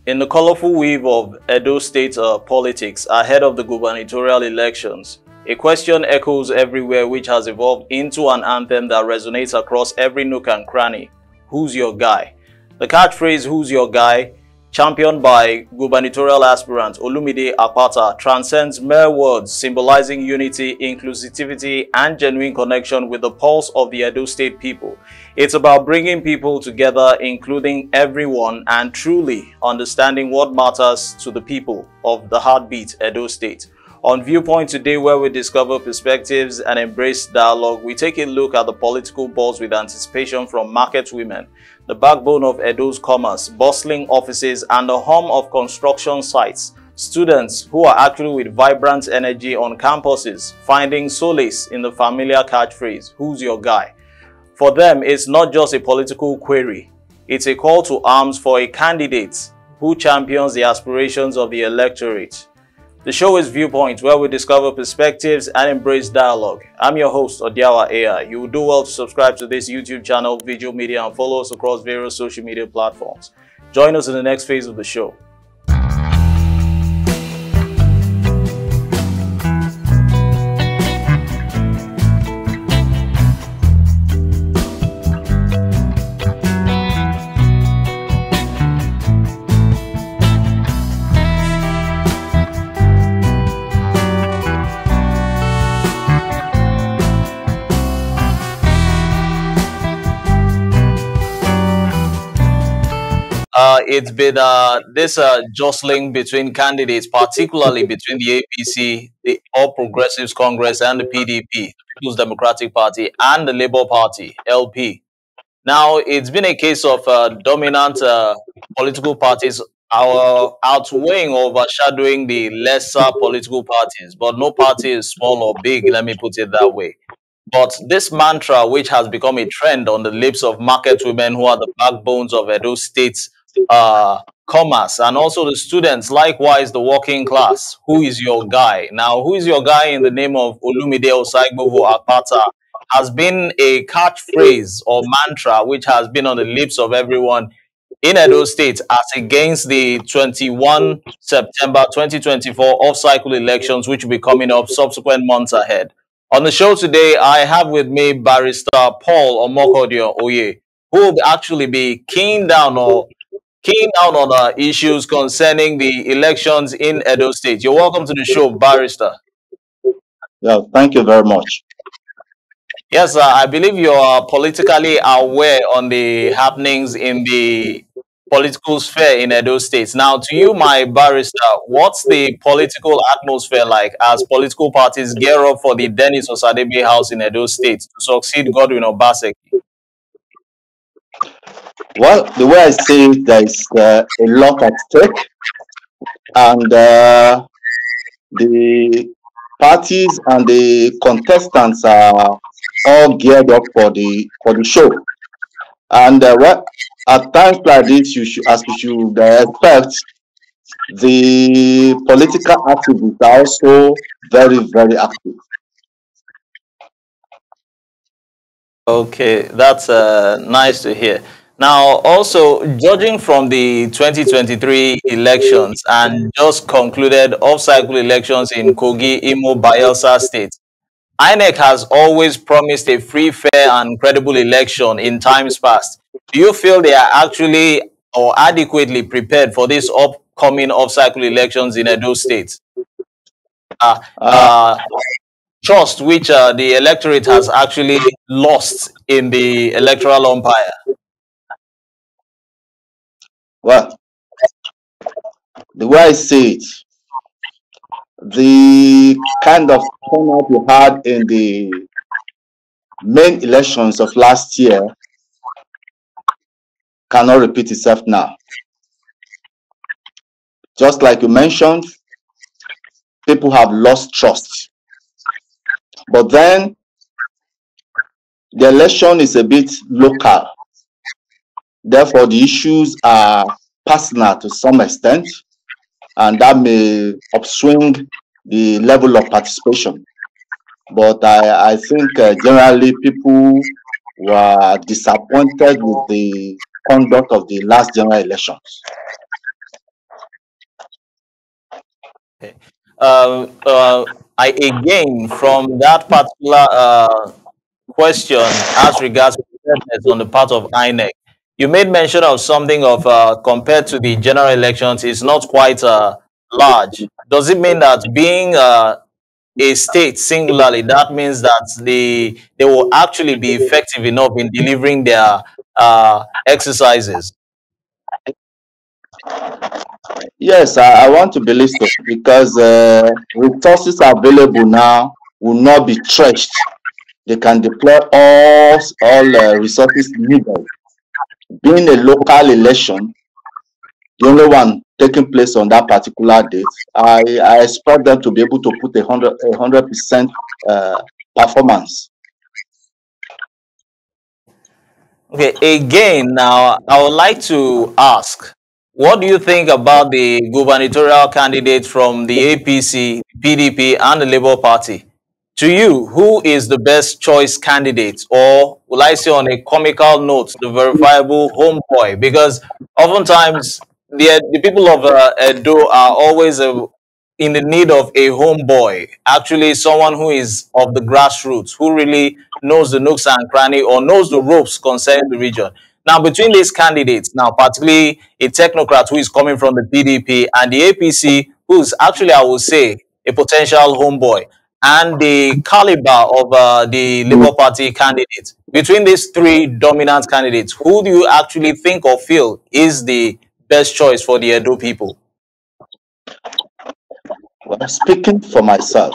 In the colorful weave of Edo State politics ahead of the gubernatorial elections, a question echoes everywhere which has evolved into an anthem that resonates across every nook and cranny. Who's your guy? The catchphrase, who's your guy, championed by gubernatorial aspirant Olumide Akpata, transcends mere words, symbolizing unity, inclusivity, and genuine connection with the pulse of the Edo State people. It's about bringing people together, including everyone, and truly understanding what matters to the people of the heartbeat Edo State. On Viewpoint today, where we discover perspectives and embrace dialogue, we take a look at the political buzz with anticipation from market women, the backbone of Edo's commerce, bustling offices, and the hum of construction sites. Students who are actually with vibrant energy on campuses, finding solace in the familiar catchphrase, who's your guy? For them, it's not just a political query. It's a call to arms for a candidate who champions the aspirations of the electorate. The show is Viewpoint, where we discover perspectives and embrace dialogue. I'm your host, Odiawa AI. You will do well to subscribe to this YouTube channel, Veegil Media, and follow us across various social media platforms. Join us in the next phase of the show. It's been this jostling between candidates, particularly between the APC, the All Progressives Congress, and the PDP, the People's Democratic Party, and the Labour Party, LP. Now, it's been a case of dominant political parties outweighing or overshadowing the lesser political parties, but no party is small or big, let me put it that way. But this mantra, which has become a trend on the lips of market women who are the backbones of Edo State's commerce, and also the students, likewise the working class, who is your guy? Now, who is your guy in the name of Olumide Akpata has been a catchphrase or mantra which has been on the lips of everyone in Edo State as against the 21 September 2024 off-cycle elections, which will be coming up subsequent months ahead. On the show today, I have with me Barrister Paul Omokodio Oye, who will actually be keen down on issues concerning the elections in Edo State. You're welcome to the show, Barrister. Yeah, thank you very much. Yes, I believe you are politically aware on the happenings in the political sphere in Edo State. Now, to you, my barrister, what's the political atmosphere like as political parties gear up for the Dennis Osadebe House in Edo State to succeed Godwin Obaseki? Well, the way I see it, there is a lot at stake, and the parties and the contestants are all geared up for the show. And well, at times like this, as you should expect, the political activists are also very, very active. Okay, that's nice to hear. Now, also, judging from the 2023 elections and just concluded off-cycle elections in Kogi, Imo, Bayelsa State, INEC has always promised a free, fair, and credible election in times past. Do you feel they are actually or adequately prepared for these upcoming off-cycle elections in Edo State? Trust which the electorate has actually lost in the electoral umpire. Well, the way I see it, the kind of turnout we had in the main elections of last year cannot repeat itself now. Just like you mentioned, people have lost trust. But then the election is a bit local. Therefore, the issues are personal to some extent, and that may upswing the level of participation. But I think generally people were disappointed with the conduct of the last general elections. Okay. I again from that particular question as regards to fairness on the part of INEC, you made mention of something of compared to the general elections is not quite large. Does it mean that being a state singularly, that means that they will actually be effective enough in delivering their exercises? Yes, I want to believe so because resources available now will not be stretched. They can deploy all resources needed. Being a local election, the only one taking place on that particular date, I expect them to be able to put a 100% performance. Okay, again, now I would like to ask, what do you think about the gubernatorial candidates from the APC, PDP, and the Labour Party? To you, who is the best choice candidate, or will I say on a comical note, the verifiable homeboy? Because oftentimes the people of Edo are always in the need of a homeboy, actually someone who is of the grassroots, who really knows the nooks and cranny or knows the ropes concerning the region. Now, between these candidates, now particularly a technocrat who is coming from the PDP and the APC, who's actually, I would say, a potential homeboy, and the caliber of the Labour Party candidate, between these three dominant candidates, who do you actually think or feel is the best choice for the Edo people? Well, speaking for myself,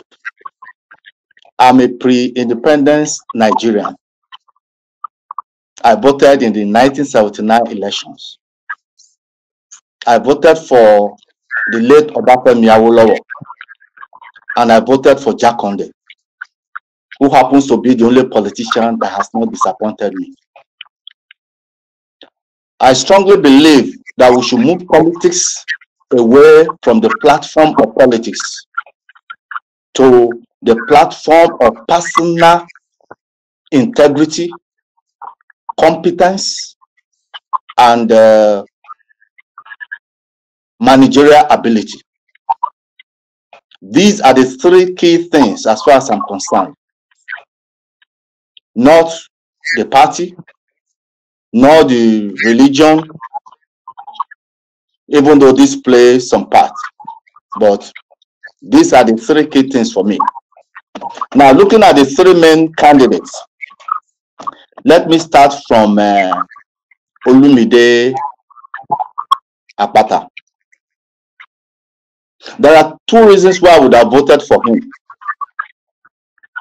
I'm a pre-independence Nigerian. I voted in the 1979 elections. I voted for the late Obafemi Awolowo, and I voted for Jakonde, who happens to be the only politician that has not disappointed me. I strongly believe that we should move politics away from the platform of politics to the platform of personal integrity, competence, and managerial ability. These are the three key things as far as I'm concerned. Not the party, nor the religion, even though this plays some part. But these are the three key things for me. Now, looking at the three main candidates, let me start from Olumide Akpata. There are two reasons why I would have voted for him.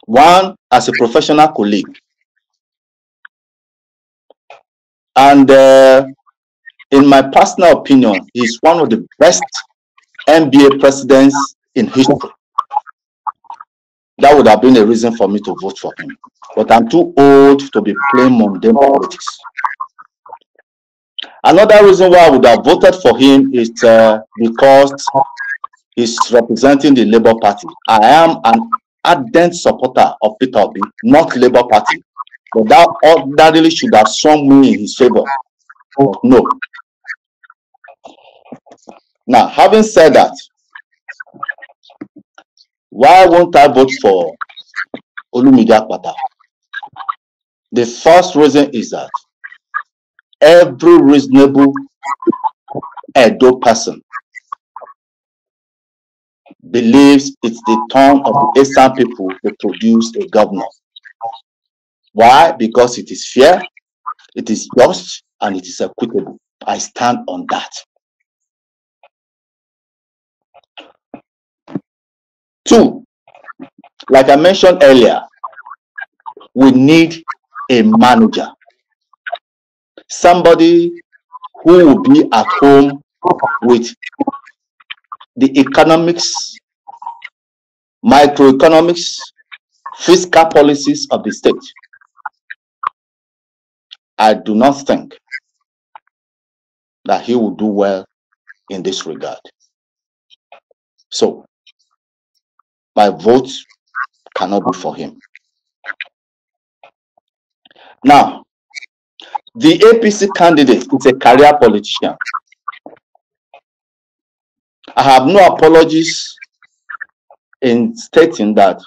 One, as a professional colleague. And in my personal opinion, he's one of the best NBA presidents in history. That would have been a reason for me to vote for him. But I'm too old to be playing mundane politics. Another reason why I would have voted for him is because he's representing the Labour Party. I am an ardent supporter of Peter Obi, not Labour Party. But that really should have swung me in his favor. But no. Now, having said that, why won't I vote for Olumide Akpata? The first reason is that every reasonable Edo person believes it's the turn of the Eastern people to produce a governor. Why? Because it is fair, it is just, and it is equitable. I stand on that. Two, like I mentioned earlier, we need a manager. Somebody who will be at home with the economics, microeconomics, fiscal policies of the state. I do not think that he will do well in this regard. So, my vote cannot be for him. Now, the APC candidate is a career politician. I have no apologies in stating that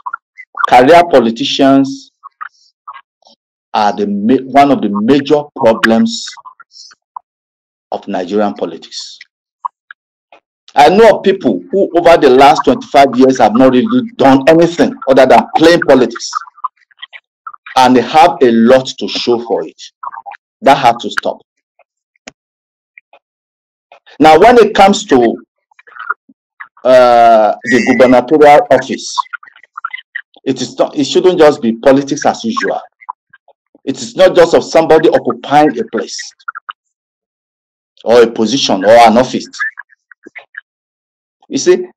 career politicians are one of the major problems of Nigerian politics. I know of people who over the last 25 years have not really done anything other than playing politics. And they have a lot to show for it. That has to stop. Now, when it comes to the gubernatorial office, it shouldn't just be politics as usual. It is not just of somebody occupying a place or a position or an office. You see,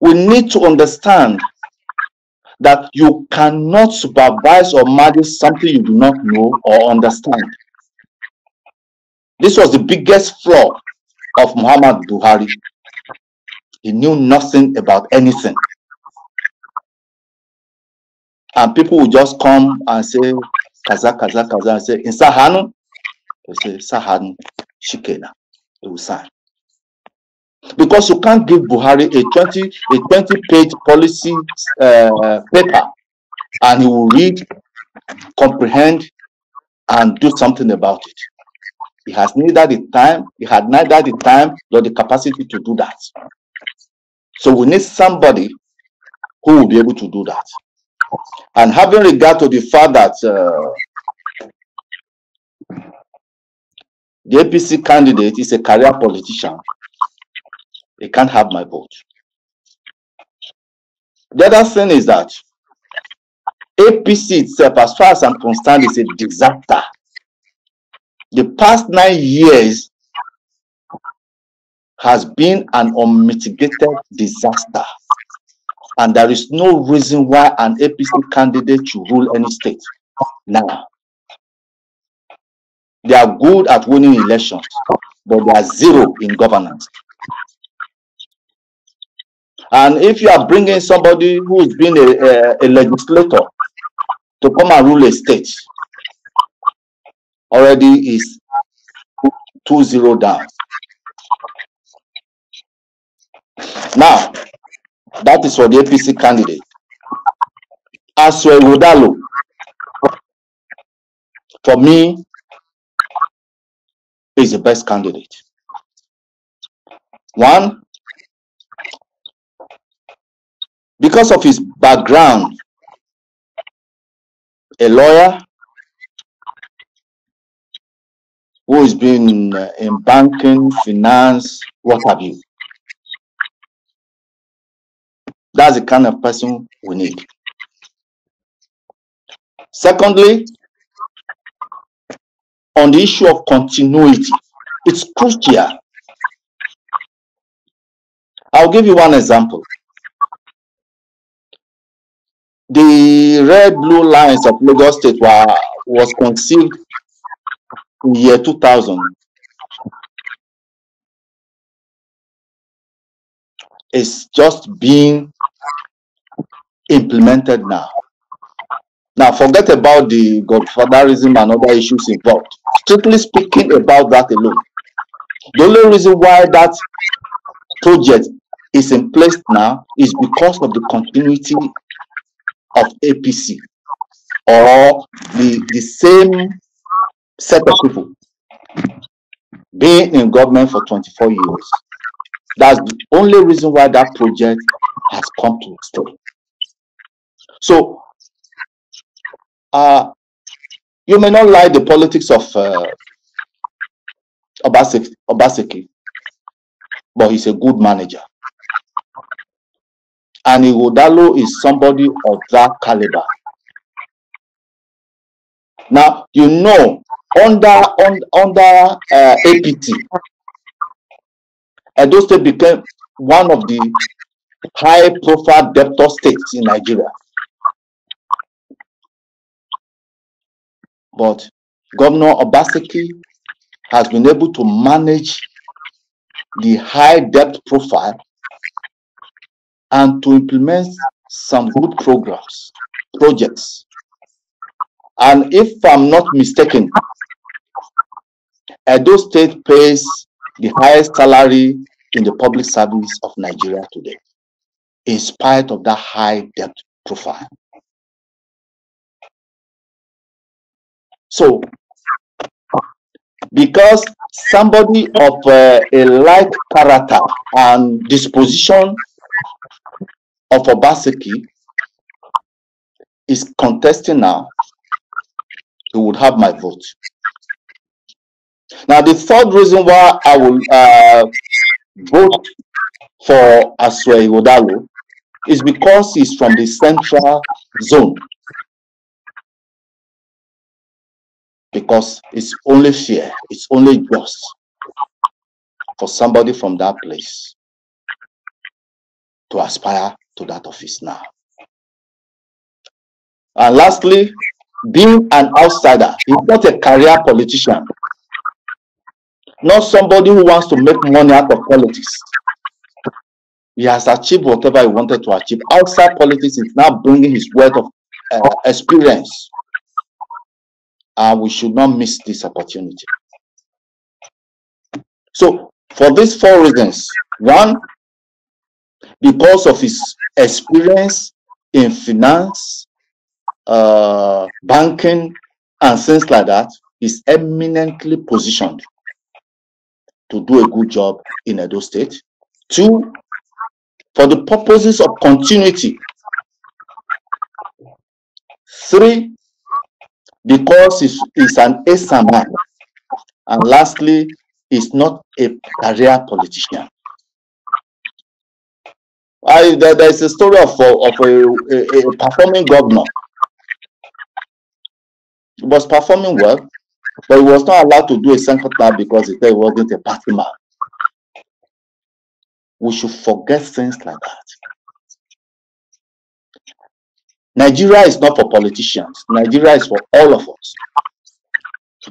we need to understand that you cannot supervise or manage something you do not know or understand. This was the biggest flaw of Muhammad Buhari. He knew nothing about anything. And people would just come and say, Kaza, Kaza, Kaza, and say, in Sahanu, they say, Sahanu, Shikena. They will sign. Because you can't give Buhari a 20-page policy paper and he will read, comprehend, and do something about it. He has neither the time, nor the capacity to do that. So we need somebody who will be able to do that. And having regard to the fact that the APC candidate is a career politician, he can't have my vote. The other thing is that APC itself, as far as I'm concerned, is a disaster. The past 9 years has been an unmitigated disaster. And there is no reason why an APC candidate should rule any state. Now, they are good at winning elections, but they are zero in governance. And if you are bringing somebody who has been a legislator to come and rule a state, already is 2-0 down. Now, that is for the APC candidate. Asue Ighodalo, for me, is the best candidate. One, because of his background, a lawyer who has been in banking, finance, what have you. That's the kind of person we need. Secondly, on the issue of continuity, it's crucial. I'll give you one example. The red-blue lines of Lagos State was conceived in the year 2000. It's just being implemented now. Now, forget about the godfatherism and other issues involved. Strictly speaking about that alone, the only reason why that project is in place now is because of the continuity of APC, or the same set of people being in government for 24 years. That's the only reason why that project has come to stay. So, you may not like the politics of Obaseki, but he's a good manager. And Ighodalo is somebody of that caliber. Now, you know, under APT, Edo State became one of the high-profile debtor states in Nigeria. But Governor Obaseki has been able to manage the high debt profile and to implement some good projects. And if I'm not mistaken, Edo State pays the highest salary in the public service of Nigeria today. in spite of that high debt profile. So, because somebody of a like character and disposition of Obaseki is contesting now, he would have my vote. Now, the third reason why I will vote for Asue Ighodalo is because he's from the central zone. Because it's only fair, it's only just for somebody from that place to aspire to that office now. And lastly, being an outsider, he's not a career politician, not somebody who wants to make money out of politics. He has achieved whatever he wanted to achieve. Outside politics is now bringing his wealth of experience. And we should not miss this opportunity. So, for these four reasons: one, because of his experience in finance, banking, and things like that, is eminently positioned to do a good job in Edo State. Two, for the purposes of continuity. Three, because he's an ASA man. And lastly, he's not a career politician. There's a story of a performing governor. He was performing well, but he was not allowed to do a second term because he said he wasn't a party man. We should forget things like that. Nigeria is not for politicians. Nigeria is for all of us.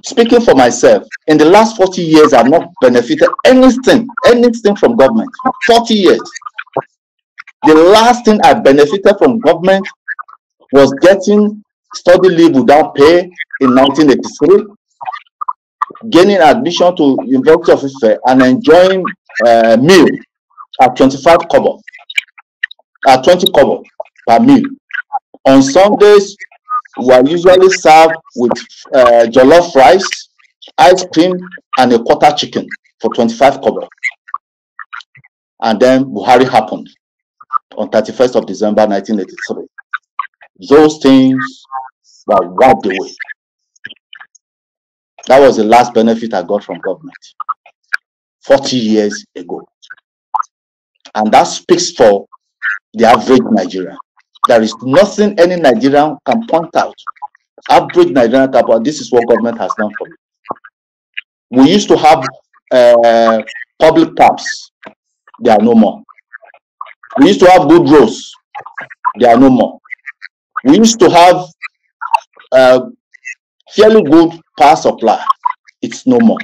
Speaking for myself, in the last 40 years, I've not benefited anything from government. 40 years. The last thing I benefited from government was getting study leave without pay in 1983, gaining admission to University of Ife, and enjoying meal at 25 kobo, at 20 kobo per meal. On Sundays, we are usually served with jollof rice, ice cream, and a quarter chicken for 25 kobo. And then Buhari happened on 31st of December 1983. Those things were wiped away. That was the last benefit I got from government 40 years ago. And that speaks for the average Nigerian. There is nothing any Nigerian can point out. Average Nigerian can point out, this is what government has done for me. We used to have public taps. There are no more. We used to have good roads. There are no more. We used to have fairly good power supply. It's no more.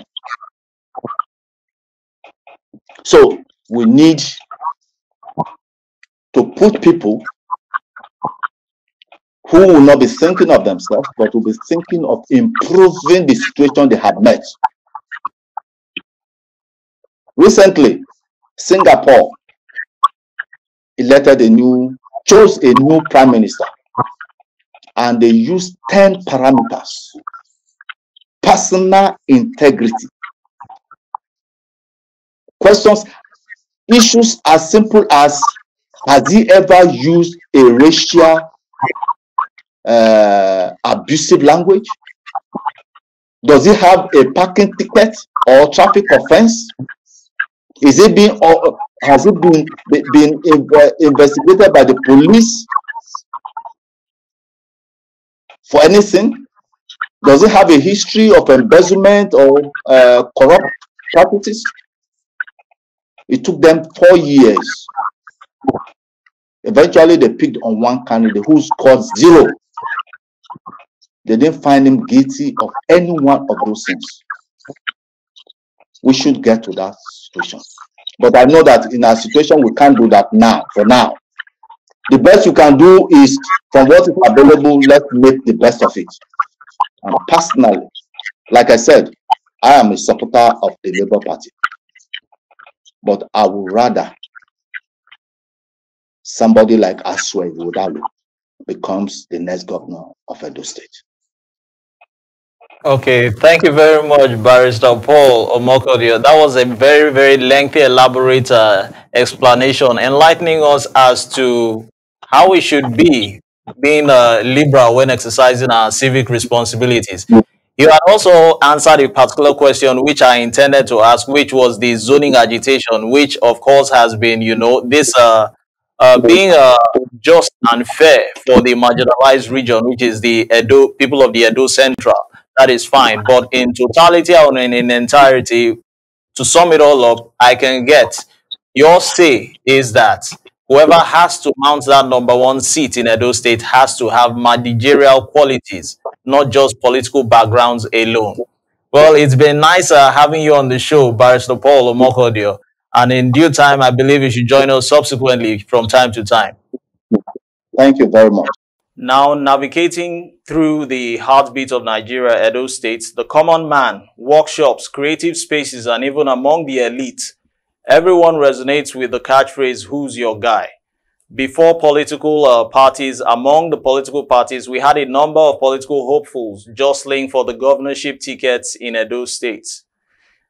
So we need to put people who will not be thinking of themselves, but will be thinking of improving the situation they have met. Recently, Singapore chose a new prime minister, and they used 10 parameters. Personal integrity. Questions, issues as simple as, has he ever used a racial abusive language? Does he have a parking ticket or traffic offense? Is it being, or has it been investigated by the police for anything? Does it have a history of embezzlement or corrupt practices? It took them 4 years. Eventually, they picked on one candidate who scored 0. They didn't find him guilty of any one of those things. We should get to that situation. But I know that in our situation, we can't do that now, for now. The best you can do is, from what is available, let's make the best of it. And personally, like I said, I am a supporter of the Labour Party. But I would rather somebody like Asue Ighodalo becomes the next governor of Edo State. Okay, thank you very much, Barrister Paul Omokodio. That was a very, very lengthy, elaborate explanation, enlightening us as to how we should be being liberal when exercising our civic responsibilities. You had also answered a particular question which I intended to ask, which was the zoning agitation, which of course has been, this being just and fair for the marginalized region, which is the Edo people of the Edo Central. That is fine. But in totality or in entirety, to sum it all up, I can get your say is that whoever has to mount that #1 seat in Edo State has to have managerial qualities, not just political backgrounds alone. Well, it's been nice having you on the show, Barrister Paul Omokodio. And in due time, I believe you should join us subsequently from time to time. Thank you very much. Now, navigating through the heartbeat of Nigeria, Edo State, the common man, workshops, creative spaces, and even among the elite, everyone resonates with the catchphrase, "Who's your guy?" Before political parties, among the political parties, we had a number of political hopefuls jostling for the governorship tickets in Edo State.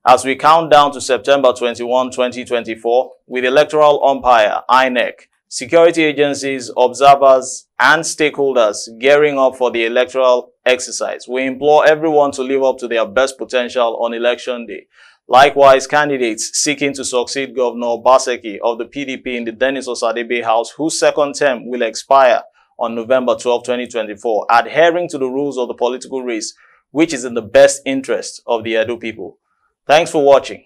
As we count down to September 21, 2024, with electoral umpire, INEC, security agencies, observers, and stakeholders gearing up for the electoral exercise, we implore everyone to live up to their best potential on election day. Likewise, candidates seeking to succeed Governor Obaseki of the PDP in the Dennis Osadebe House, whose second term will expire on November 12, 2024, adhering to the rules of the political race, which is in the best interest of the Edo people. Thanks for watching.